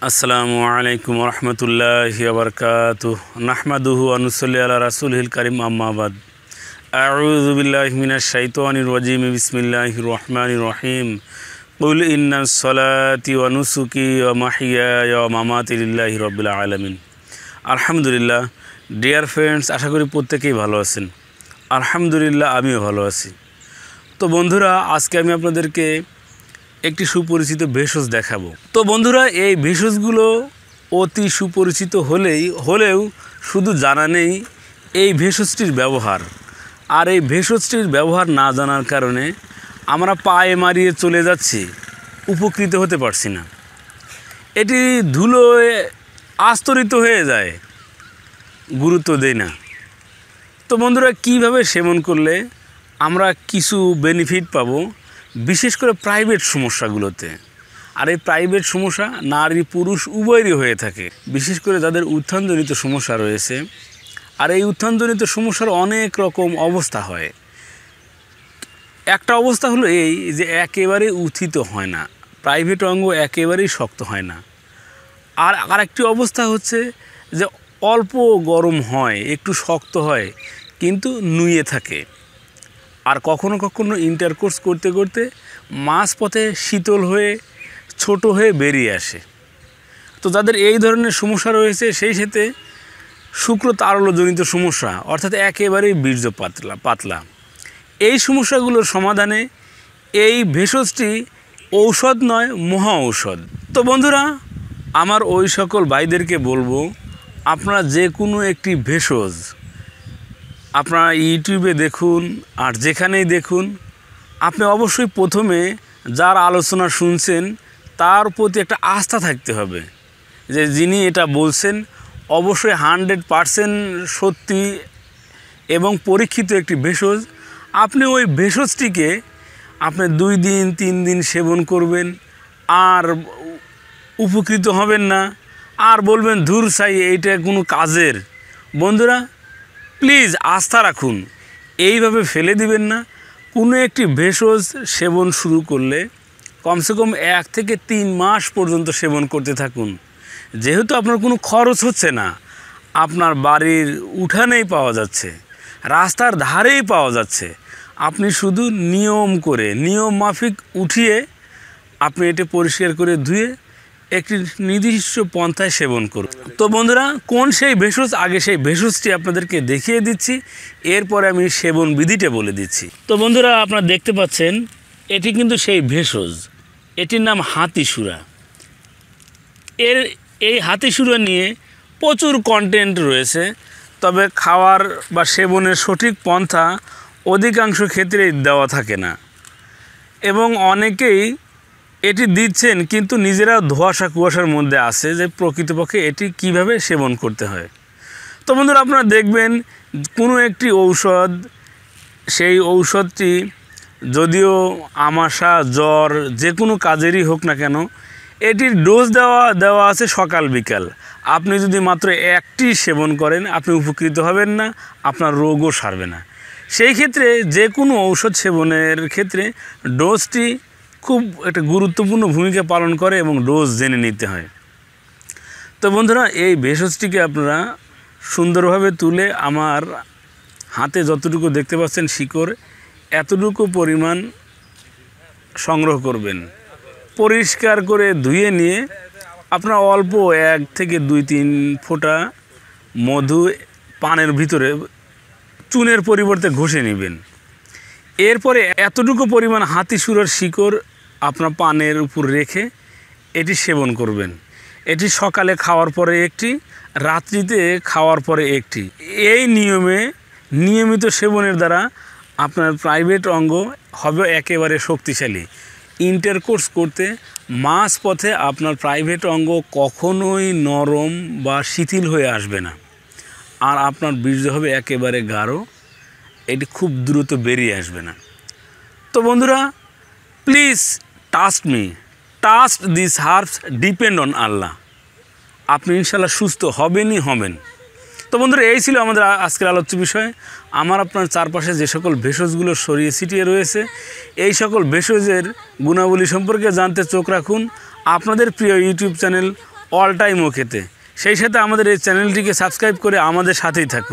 আসসালামু আলাইকুম রহমতুল্লাহি ওয়া বারাকাতুহু নাহমাদুহু ওয়া নুসাল্লি আলা রাসূলিল কারীম আম্মা বাদ আউযু বিল্লাহি মিনাশ শাইতানির রাজীম বিসমিল্লাহির রহমানির রহিম কুল ইন্নাস সালাতি ওয়া নুসুকি ওয়া মাহইয়ায়া ওয়া মামাতি লিল্লাহি রাব্বিল আলামিন। আলহামদুলিল্লাহ ডিয়ার ফ্রেন্ডস, আশা করি প্রত্যেকেই ভালো আছেন। আলহামদুলিল্লাহ আমিও ভালো আছি। তো বন্ধুরা, আজকে আমি আপনাদেরকে একটি সুপরিচিত ভেষজ দেখাবো। তো বন্ধুরা, এই ভেষজগুলো অতি সুপরিচিত হলেও শুধু জানা নেই এই ভেষজটির ব্যবহার। আর এই ভেষজটির ব্যবহার না জানার কারণে আমরা পায়ে মারিয়ে চলে যাচ্ছি, উপকৃত হতে পারছি না। এটি ধুলোয় আস্তরিত হয়ে যায়, গুরুত্ব দেই না। তো বন্ধুরা, কিভাবে সেবন করলে আমরা কিছু বেনিফিট পাবো, বিশেষ করে প্রাইভেট সমস্যাগুলোতে। আর এই প্রাইভেট সমস্যা নারী পুরুষ উভয়েরই হয়ে থাকে, বিশেষ করে যাদের উত্থানজনিত সমস্যা রয়েছে। আর এই উত্থানজনিত সমস্যার অনেক রকম অবস্থা হয়। একটা অবস্থা হলো এই যে একেবারেই উত্থিত হয় না, প্রাইভেট অঙ্গ একেবারেই শক্ত হয় না। আর আরেকটি অবস্থা হচ্ছে যে অল্প গরম হয়, একটু শক্ত হয়, কিন্তু নুয়ে থাকে। আর কখনো কখনো ইন্টারকোর্স করতে করতে মাঝপথে শীতল হয়ে ছোট হয়ে বেরিয়ে আসে। তো যাদের এই ধরনের সমস্যা রয়েছে, সেই সাথে শুক্র তারল্যজনিত সমস্যা, অর্থাৎ একেবারেই বীর্য পাতলা, এই সমস্যাগুলোর সমাধানে এই ভেষজটি ঔষধ নয়, মহা ঔষধ। তো বন্ধুরা, আমার ওই সকল ভাইদেরকে বলবো, আপনারা যে কোনো একটি ভেষজ আপনারা ইউটিউবে দেখুন আর যেখানেই দেখুন, আপনি অবশ্যই প্রথমে যার আলোচনা শুনছেন তার প্রতি একটা আস্থা থাকতে হবে যে যিনি এটা বলছেন অবশ্যই 100% সত্যি এবং পরীক্ষিত একটি ভেষজ। আপনি ওই ভেষজটিকে আপনি 2 দিন 3 দিন সেবন করবেন, আর উপকৃত হবেন না, আর বলবেন ধুর ছাই, এইটা কোনো কাজের। বন্ধুরা, প্লিজ আস্থা রাখুন, এইভাবে ফেলে দিবেন না। কোনো একটি ভেষজ সেবন শুরু করলে কমসে কম 1 থেকে 3 মাস পর্যন্ত সেবন করতে থাকুন। যেহেতু আপনার কোনো খরচ হচ্ছে না, আপনার বাড়ির উঠানেই পাওয়া যাচ্ছে, রাস্তার ধারেই পাওয়া যাচ্ছে, আপনি শুধু নিয়ম মাফিক উঠিয়ে আপনি এটা পরিষ্কার করে ধুয়ে একটি নির্দিষ্ট পন্থায় সেবন করুন। তো বন্ধুরা, কোন সেই ভেষজ, আগে সেই ভেষজটি আপনাদেরকে দেখিয়ে দিচ্ছি, এরপরে আমি সেবন বিধিটা বলে দিচ্ছি। তো বন্ধুরা, আপনারা দেখতে পাচ্ছেন এটি কিন্তু সেই ভেষজ, এটির নাম হাতিসুরা। এই হাতিসুরা নিয়ে প্রচুর কন্টেন্ট রয়েছে, তবে খাওয়ার বা সেবনের সঠিক পন্থা অধিকাংশ ক্ষেত্রেই দেওয়া থাকে না, এবং অনেকেই এটি দিচ্ছেন কিন্তু নিজেরা কুয়াশার মধ্যে আছে যে প্রকৃতপক্ষে এটি কিভাবে সেবন করতে হয়। তো বন্ধুরা, আপনারা দেখবেন কোনো একটি ঔষধ, সেই ঔষধটি যদিও আমাশা জ্বর যে কোনো কাজেরই হোক না কেন, এটির ডোজ দেওয়া আছে সকাল বিকাল। আপনি যদি মাত্র একটি সেবন করেন, আপনি উপকৃত হবেন না, আপনার রোগও সারবে না। সেই ক্ষেত্রে যে কোনো ঔষধ সেবনের ক্ষেত্রে ডোজটি খুব একটা গুরুত্বপূর্ণ ভূমিকা পালন করে এবং ডোজ জেনে নিতে হয়। তো বন্ধুরা, এই ভেষজটিকে আপনারা সুন্দরভাবে তুলে আমার হাতে যতটুকু দেখতে পাচ্ছেন শিকড়, এতটুকু পরিমাণ সংগ্রহ করবেন। পরিষ্কার করে ধুয়ে নিয়ে আপনারা অল্প 1 থেকে 2-3 ফোঁটা মধু পানের ভিতরে চুনের পরিবর্তে ঘষে নেবেন। এরপরে এতটুকু পরিমাণ হাতিসুরার শিকড় আপনার পানের উপর রেখে এটি সেবন করবেন। এটি সকালে খাওয়ার পরে একটি, রাত্রিতে খাওয়ার পরে একটি। এই নিয়মিত সেবনের দ্বারা আপনার প্রাইভেট অঙ্গ হবে একেবারে শক্তিশালী। ইন্টারকোর্স করতে মাঝপথে আপনার প্রাইভেট অঙ্গ কখনোই নরম বা শিথিল হয়ে আসবে না, আর আপনার বীর্য হবে একেবারে গাঢ়, এটি খুব দ্রুত বেরিয়ে আসবে না। তো বন্ধুরা, please trust this herbs, depend on আল্লাহ। আপনি ইনশাল্লাহ সুস্থ হবেন। তো বন্ধুরা, এই ছিল আমাদের আজকের আলোচ্য বিষয়। আমার আপনার চারপাশে যে সকল ভেষজগুলো ছড়িয়ে ছিটিয়ে রয়েছে, এই সকল ভেষজের গুণাবলী সম্পর্কে জানতে চোখ রাখুন আপনাদের প্রিয় ইউটিউব চ্যানেল অল টাইম ওকেতে। সেই সাথে আমাদের এই চ্যানেলটিকে সাবস্ক্রাইব করে আমাদের সাথেই থাকুন।